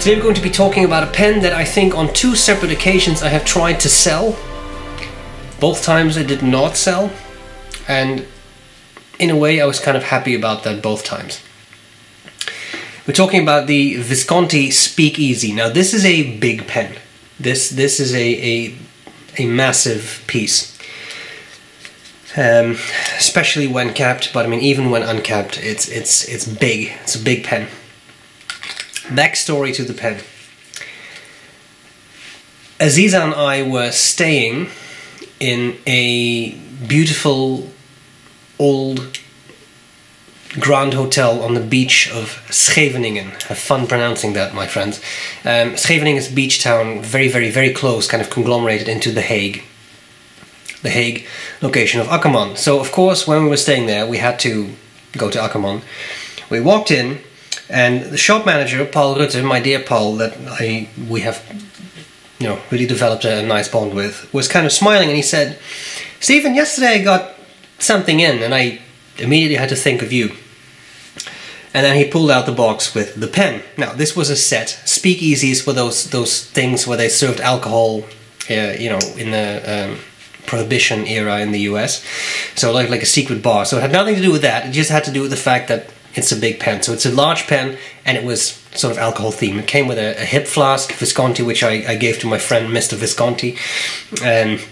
Today we're going to be talking about a pen that I think on 2 separate occasions I have tried to sell. Both times it did not sell, and in a way I was kind of happy about that both times. We're talking about the Visconti Speakeasy. Now this is a big pen. This is a massive piece. Especially when capped, but I mean even when uncapped, it's big. It's a big pen. Backstory to the pen. Aziza and I were staying in a beautiful old grand hotel on the beach of Scheveningen. Have fun pronouncing that, my friends. Scheveningen is a beach town, very close, kind of conglomerated into The Hague. The Hague location of Akkerman. So of course when we were staying there we had to go to Akkerman. We walked in and the shop manager, Paul Rutte, my dear Paul, that we have really developed a nice bond with, was kind of smiling and he said, "Stephen, yesterday I got something in and I immediately had to think of you." And then he pulled out the box with the pen. Now this was a set. Speakeasies were those things where they served alcohol, in the Prohibition era in the US. So like a secret bar. So it had nothing to do with that. It just had to do with the fact that it's a big pen. So it's a large pen and it was sort of alcohol themed. It came with a hip flask, Visconti, which I gave to my friend Mr. Visconti, and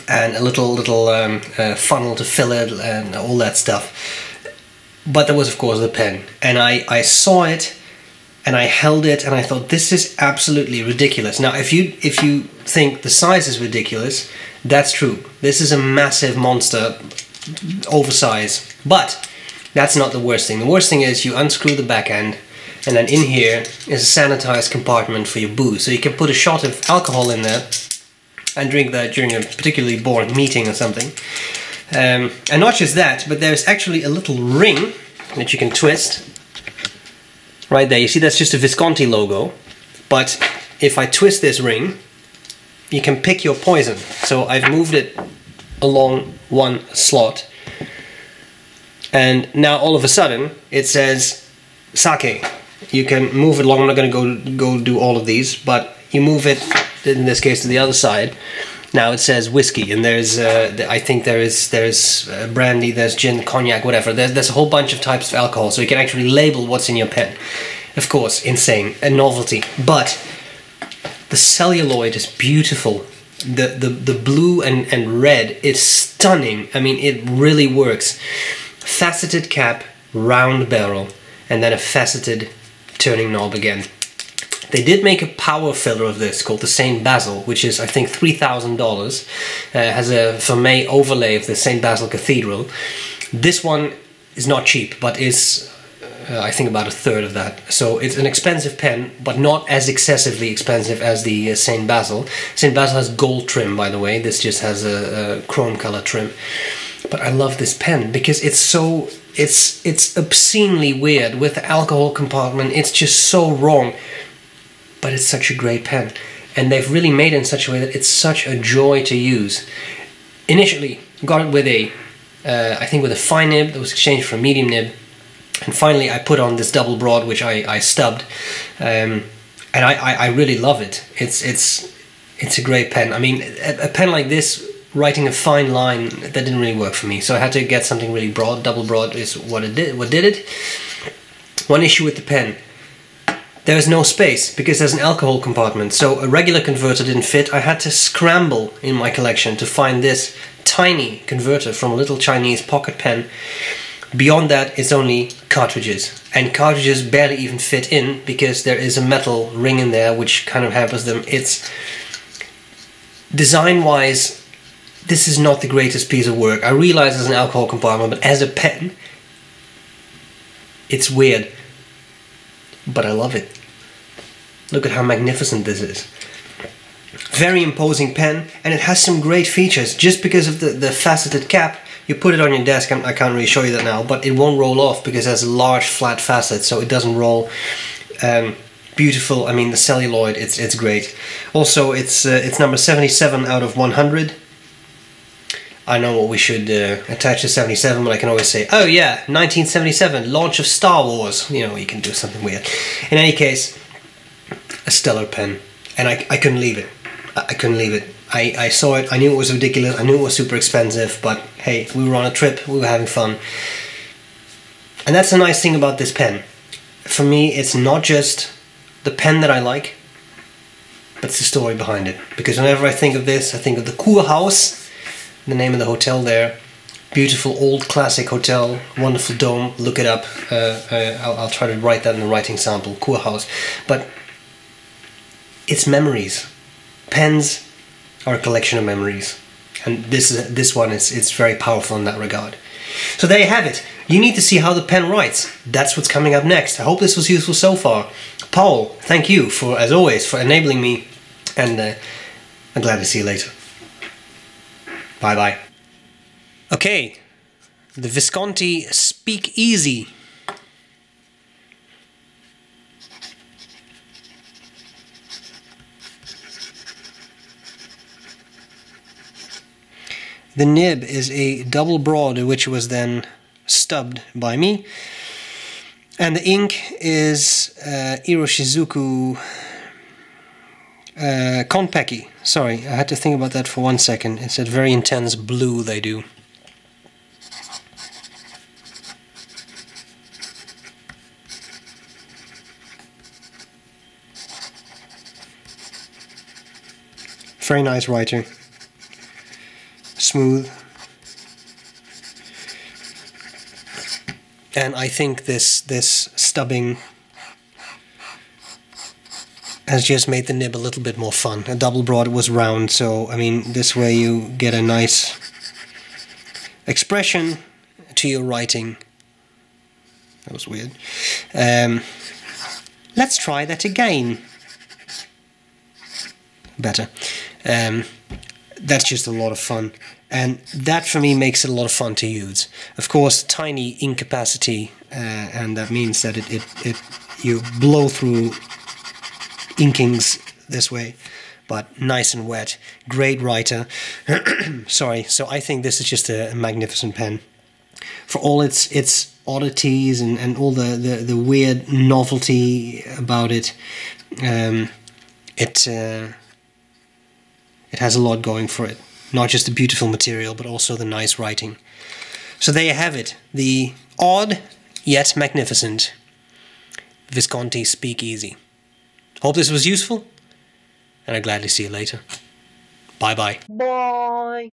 a little funnel to fill it and all that stuff. But there was of course the pen, and I saw it and I held it and I thought, this is absolutely ridiculous. Now if you think the size is ridiculous, that's true. This is a massive monster, oversized. But that's not the worst thing. The worst thing is you unscrew the back end, and then in here is a sanitized compartment for your booze. So you can put a shot of alcohol in there and drink that during a particularly boring meeting or something. And not just that, but there's actually a little ring that you can twist. Right there, you see that's just a Visconti logo. But if I twist this ring, you can pick your poison. So I've moved it along one slot. And now all of a sudden it says sake. You can move it along. I'm not going to go do all of these, but you move it, in this case, to the other side. Now it says whiskey, and there's I think there's brandy, there's gin, cognac, whatever. There's a whole bunch of types of alcohol, so you can actually label what's in your pen. Of course, insane, a novelty. But the celluloid is beautiful. The blue and red is stunning. I mean, it really works. Faceted cap, round barrel, and then a faceted turning knob again. They did make a power filler of this called the St. Basil, which is I think $3,000. Has a vermeil overlay of the St. Basil Cathedral. This one is not cheap, but is I think about a third of that. So it's an expensive pen, but not as excessively expensive as the St. Basil. St. Basil has gold trim, by the way. This just has a chrome color trim. But I love this pen because it's obscenely weird with the alcohol compartment. It's just so wrong, but it's such a great pen, and they've really made it in such a way that it's such a joy to use. Initially, got it with I think with a fine nib that was exchanged for a medium nib, and finally I put on this double broad, which I stubbed, and I really love it. It's a great pen. I mean, a pen like this, writing a fine line, that didn't really work for me, so I had to get something really broad. Double broad is what did it. One issue with the pen: there is no space because there's an alcohol compartment, so a regular converter didn't fit. I had to scramble in my collection to find this tiny converter from a little Chinese pocket pen. Beyond that, it's only cartridges, and cartridges barely even fit in because there is a metal ring in there which kind of hampers them. It's design-wise, this is not the greatest piece of work. I realize it's an alcohol compartment, but as a pen, it's weird. But I love it. Look at how magnificent this is. Very imposing pen, and it has some great features. Just because of the faceted cap, you put it on your desk, I can't really show you that now, but it won't roll off because it has a large flat facet, so it doesn't roll. Beautiful. I mean, the celluloid, it's great. Also, it's number 77 out of 100. I know what we should attach to 77, but I can always say, oh yeah, 1977, launch of Star Wars. You know, you can do something weird. In any case, a stellar pen, and I couldn't leave it. I couldn't leave it. I saw it, I knew it was ridiculous, I knew it was super expensive, but hey, we were on a trip, we were having fun. And that's the nice thing about this pen. For me, it's not just the pen that I like, but it's the story behind it. Because whenever I think of this, I think of the Kurhaus, the name of the hotel there. Beautiful old classic hotel, wonderful dome, look it up. I'll try to write that in the writing sample, Kurhaus. But it's memories. Pens are a collection of memories, and this one is very powerful in that regard. So there you have it. You need to see how the pen writes. That's what's coming up next. I hope this was useful so far. Paul, thank you for, as always, for enabling me, and I'm glad to see you later. Bye bye. Okay, the Visconti Speakeasy. The nib is a double broad, which was then stubbed by me. And the ink is Iroshizuku Konpeki. Sorry, I had to think about that for 1 second. It's a very intense blue they do. Very nice writer. Smooth, and I think this stubbing has just made the nib a little bit more fun. A double broad was round, so I mean this way you get a nice expression to your writing. That was weird. Let's try that again. Better. That's just a lot of fun, and that for me makes it a lot of fun to use. Of course, tiny ink capacity, and that means that you blow through inkings this way, but nice and wet. Great writer. Sorry. So I think this is just a magnificent pen for all its oddities and all the weird novelty about it. It has a lot going for it. Not just the beautiful material, but also the nice writing. So there you have it. The odd, yet magnificent Visconti Speakeasy. Hope this was useful, and I'll gladly see you later. Bye-bye. Bye!